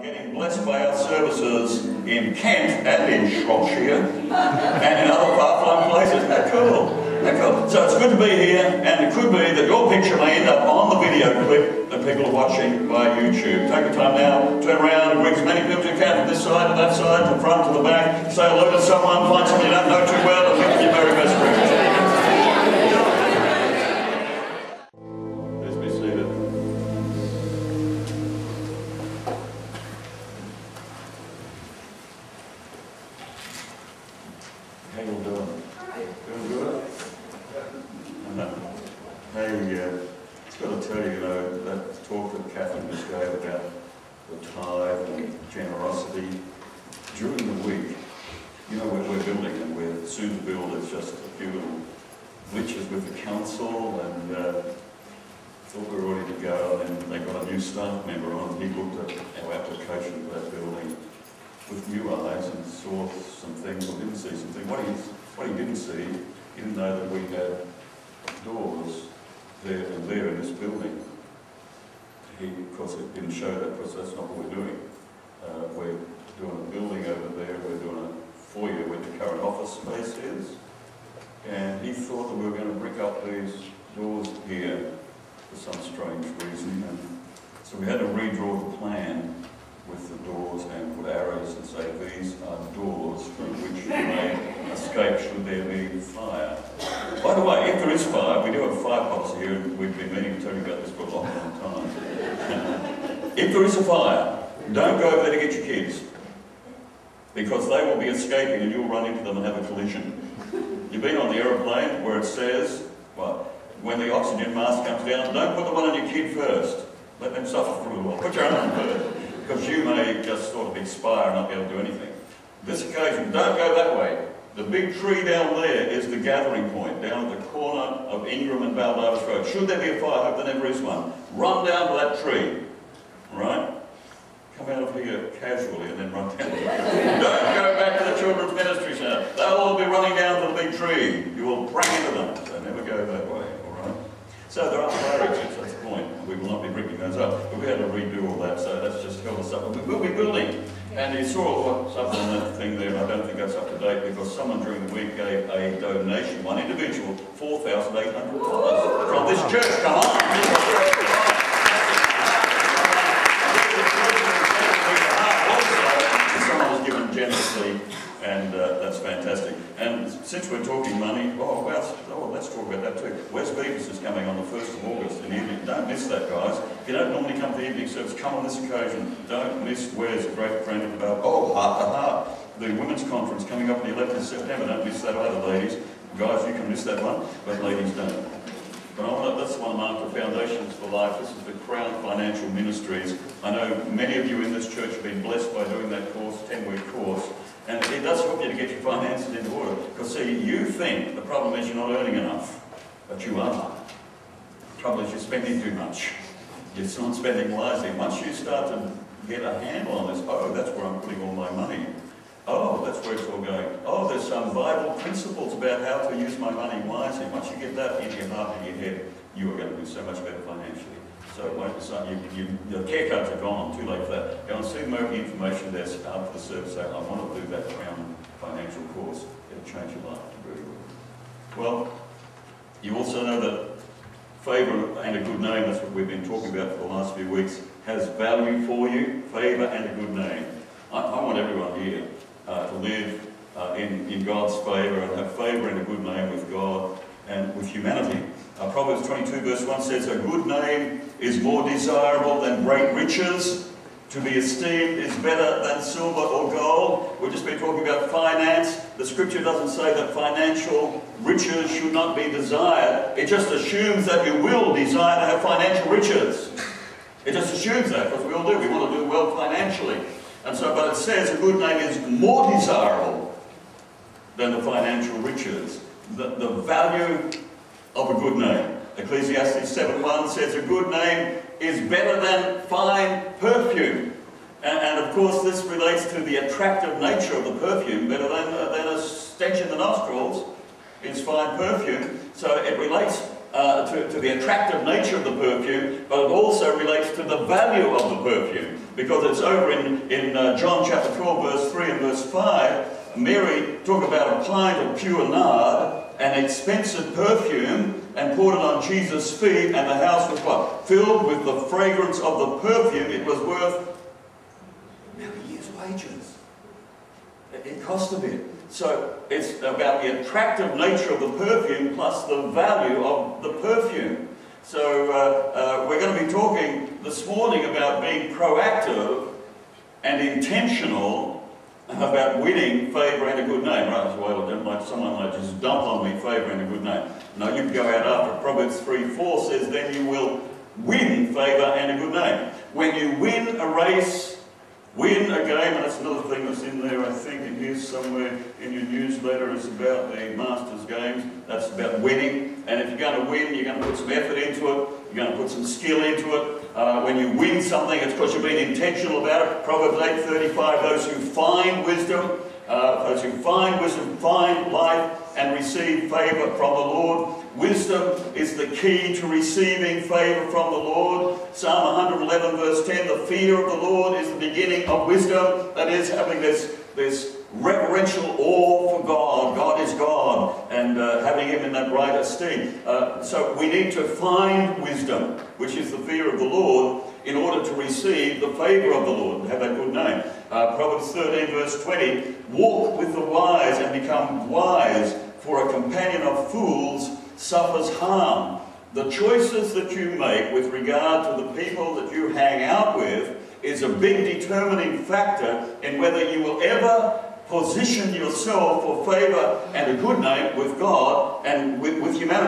getting blessed by our services in Kent and in Shropshire and in other far-flung places. Isn't that cool? So it's good to be here, and it could be that your picture may end up on the video clip that people are watching by YouTube. Take the time now, turn around and bring as many people as you can from this side to that side, to the front to the back. Say hello to someone, find someone you don't know too well, and give your very best greetings. Please be seated. How you all doing? Doing good? Hey, I've got to tell you, that talk that Catherine just gave about the tithe and generosity, during the week, we're building and we're soon to build. It's just a few little glitches with the council, and thought we were ready to go, and then they got a new staff member on. He looked at our application for that building with new eyes and saw some things, or didn't see some things. What he didn't see, he didn't know that we had doors there and there in this building. Of course, it didn't show that, because that's not what we're doing. We're doing a building over there, we're doing a foyer where the current office space is. And he thought that we were going to brick up these doors here for some strange reason. And so we had to redraw the plan with the doors and put arrows and say these are doors through which you may escape should there be fire. By the way, if there is fire, we do have a fire policy here, and we've been meaning to tell you about this for a long, long time. If there is a fire, don't go over there to get your kids, because they will be escaping and you'll run into them and have a collision. You've been on the aeroplane where it says, well, when the oxygen mask comes down, don't put the one on your kid first. Let them suffer for a little while. Put your own on first, because you may just sort of expire and not be able to do anything. This occasion, don't go that way. The big tree down there is the gathering point, down at the corner of Ingram and Baldavis Road. Should there be a fire, I hope there never is one, run down to that tree, all right? Come out of here casually and then run down to the tree. Don't go back to the Children's Ministry Centre. They'll all be running down to the big tree. You will bang into them. So never go that way, all right? So there are fire exits, that's the point. We will not be bricking those up. But we had to redo all that, so that's just held us up. But we will be building. And you saw what's up on that thing there, and I don't think that's up to date, because someone during the week gave a donation, one individual, $4,800 from this church. Come on! Someone was given generously, and that's fantastic. And since we're talking money, let's talk about that too. Wes Beavis is coming on the 1st of August in the evening. Don't miss that, guys. If you don't normally come to the evening service, come on this occasion. Don't miss Wes, a great friend of the Women's Conference coming up on the 11th of September. Don't miss that either, ladies. Guys, you can miss that one, but ladies don't. But that's the one marked the Foundations for Life. This is the Crown Financial Ministries. I know many of you in this church have been blessed by doing that course, 10-week course. And it does help you to get your finances into order. Because see, you think the problem is you're not earning enough, but you are. The trouble is you're spending too much. You're not spending wisely. Once you start to get a handle on this, that's where I'm putting all my money. That's where it's all going. There's some Bible principles about how to use my money wisely. Once you get that into your heart and your head, you are going to do so much better financially. So your care cards are gone, too late for that. Go and see more information there after the service. Say, I want to do that Crown Financial course. It'll change your life very well. Well, you also know that favour and a good name, that's what we've been talking about for the last few weeks, has value for you. Favour and a good name. I want everyone here to live in God's favour and have favour and a good name with God and with humanity. Proverbs 22 verse 1 says, a good name is more desirable than great riches. To be esteemed is better than silver or gold. We've just been talking about finance. The scripture doesn't say that financial riches should not be desired. It just assumes that you will desire to have financial riches. It just assumes that, because we all do. We want to do well financially. And so, but it says a good name is more desirable than the financial riches. The value of a good name. Ecclesiastes 7:1 says a good name is better than fine perfume. And of course this relates to the attractive nature of the perfume. Better than a stench in the nostrils is fine perfume. So it relates to the attractive nature of the perfume, but it also relates to the value of the perfume. because it's over in John chapter 12, verse 3 and verse 5. Mary talked about a pint of pure nard, an expensive perfume, and poured it on Jesus' feet, and the house was what? Filled with the fragrance of the perfume. It was worth a year's wages. It cost a bit. So it's about the attractive nature of the perfume plus the value of the perfume. So we're going to be talking this morning about being proactive and intentional about winning favour and a good name. Right, so I don't like someone might just dump on me favour and a good name. No, you can go out after. Proverbs 3:4 says, then you will win favour and a good name. When you win a race, win a game, and that's another thing that's in there, I think, in here somewhere in your newsletter, is about the Masters Games. That's about winning. And if you're going to win, you're going to put some effort into it. You're going to put some skill into it. When you win something, it's because you've been intentional about it. Proverbs 8:35, those who find wisdom, find life and receive favour from the Lord. Wisdom is the key to receiving favour from the Lord. Psalm 111 verse 10, the fear of the Lord is the beginning of wisdom. That is, having this reverential awe for God. God is God, and having Him in that right esteem. So we need to find wisdom, which is the fear of the Lord, in order to receive the favour of the Lord, and have that good name. Proverbs 13 verse 20, walk with the wise and become wise, for a companion of fools suffers harm. The choices that you make with regard to the people that you hang out with is a big determining factor in whether you will ever position yourself for favour and a good name with God and with humanity.